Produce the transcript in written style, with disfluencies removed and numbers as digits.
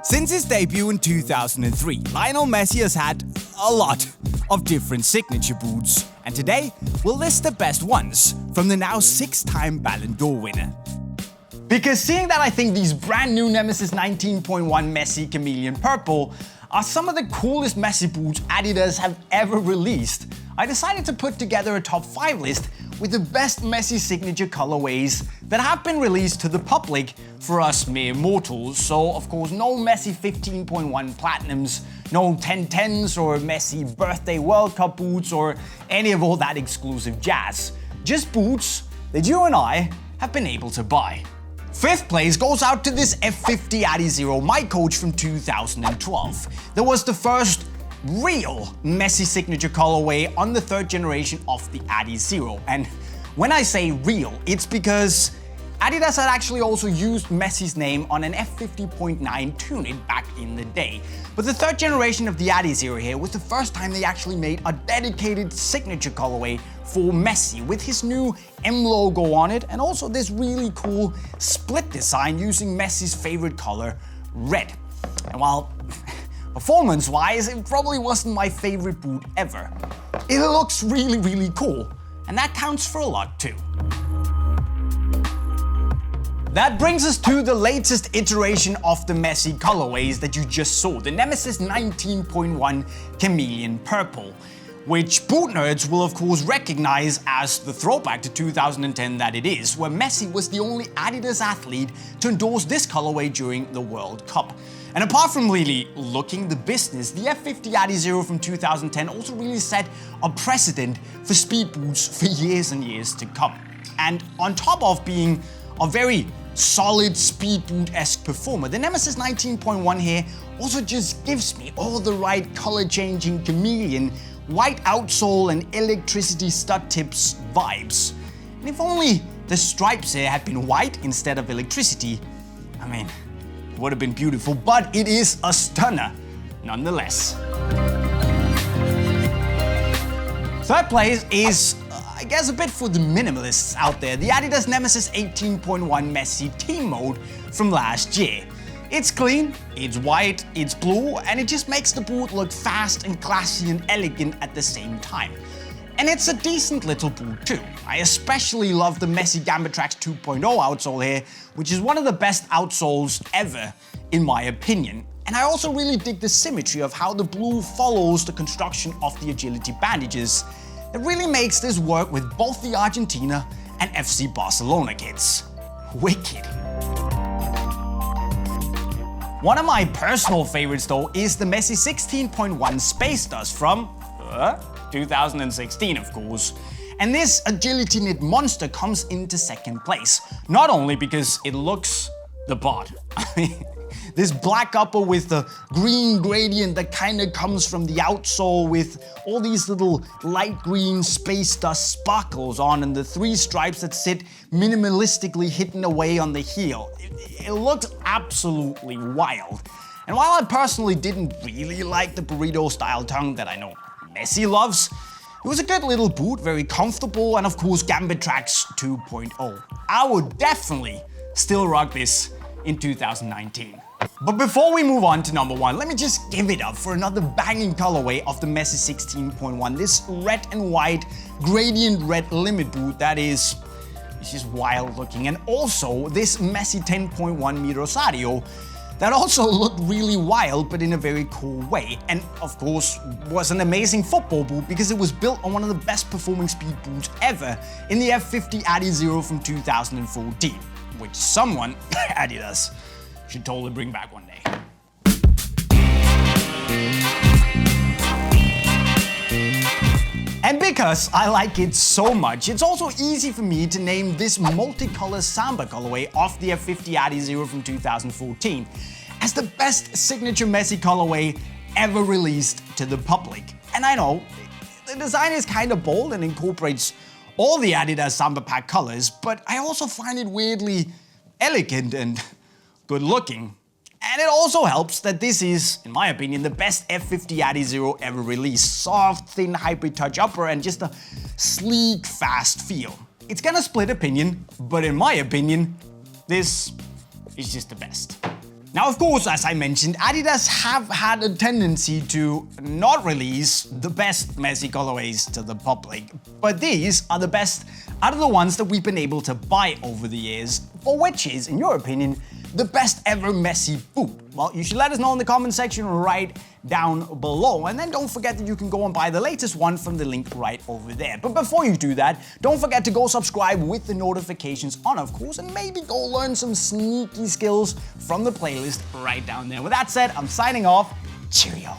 Since his debut in 2003, Lionel Messi has had a lot of different signature boots, and today we'll list the best ones from the now 6-time Ballon d'Or winner. Because seeing that I think these brand new Nemesis 19.1 Messi Chameleon Purple are some of the coolest Messi boots Adidas have ever released, I decided to put together a top 5 list with the best Messi signature colorways that have been released to the public for us mere mortals. So of course no Messi 15.1 Platinums, no 1010s or Messi birthday World Cup boots or any of all that exclusive jazz. Just boots that you and I have been able to buy. 5th place goes out to this F50 Adizero, my coach from 2012. That was the first real Messi signature colorway on the 3rd generation of the adizero. And when I say real, it's because Adidas had actually also used Messi's name on an F50.9 Tunic back in the day. But the 3rd generation of the adizero here was the first time they actually made a dedicated signature colorway for Messi with his new M logo on it and also this really cool split design using Messi's favorite color, red. And while performance-wise, it probably wasn't my favorite boot ever, it looks really cool, and that counts for a lot too. That brings us to the latest iteration of the Messi colorways that you just saw, the Nemesis 19.1 Chameleon Purple, which boot nerds will of course recognize as the throwback to 2010 that it is, where Messi was the only Adidas athlete to endorse this colorway during the World Cup. And apart from really looking the business, the F50 Adizero from 2010 also really set a precedent for speed boots for years and years to come. And on top of being a very solid speed boot-esque performer, the Nemesis 19.1 here also just gives me all the right color-changing chameleon, white outsole and electricity stud tips vibes. And if only the stripes here had been white instead of electricity, I mean, it would have been beautiful, but it is a stunner nonetheless. 3rd place is, I guess, a bit for the minimalists out there, the Adidas Nemesis 18.1 Messi Team Mode from last year. It's clean, it's white, it's blue, and it just makes the boot look fast and classy and elegant at the same time. And it's a decent little boot too. I especially love the Messi Gambit Tracks 2.0 outsole here, which is one of the best outsoles ever in my opinion. And I also really dig the symmetry of how the blue follows the construction of the agility bandages. It really makes this work with both the Argentina and FC Barcelona kits. Wicked. One of my personal favorites though is the Messi 16.1 Space Dust from 2016 of course. And this agility knit monster comes into 2nd place, not only because it looks the part. I mean, this black upper with the green gradient that kind of comes from the outsole with all these little light green space dust sparkles on and the 3 stripes that sit minimalistically hidden away on the heel. It looks absolutely wild. And while I personally didn't really like the burrito style tongue that I know Messi loves, it was a good little boot, very comfortable, and of course Gambit Tracks 2.0. I would definitely still rock this in 2019. But before we move on to number 1, let me just give it up for another banging colorway of the Messi 16.1, this red and white gradient red limit boot that is just wild looking, and also this Messi 10.1 Rosario that also looked really wild but in a very cool way, and of course was an amazing football boot because it was built on one of the best performing speed boots ever in the F50 Adizero from 2014, which someone, Adidas, should totally bring back one day. And because I like it so much, it's also easy for me to name this multicolor Samba colorway of the F50 Adizero from 2014 as the best signature Messi colorway ever released to the public. And I know, the design is kind of bold and incorporates all the Adidas Samba Pack colors, but I also find it weirdly elegant and good looking. And it also helps that this is, in my opinion, the best F50 Adizero ever released. Soft, thin, hybrid touch upper and just a sleek, fast feel. It's gonna split opinion, but in my opinion, this is just the best. Now, of course, as I mentioned, Adidas have had a tendency to not release the best Messi colorways to the public, but these are the best out of the ones that we've been able to buy over the years. For which is, in your opinion, the best ever Messi boot? Well, you should let us know in the comment section right down below, and then don't forget that you can go and buy the latest one from the link right over there. But before you do that, don't forget to go subscribe with the notifications on, of course, and maybe go learn some sneaky skills from the playlist right down there. With that said, I'm signing off. Cheerio.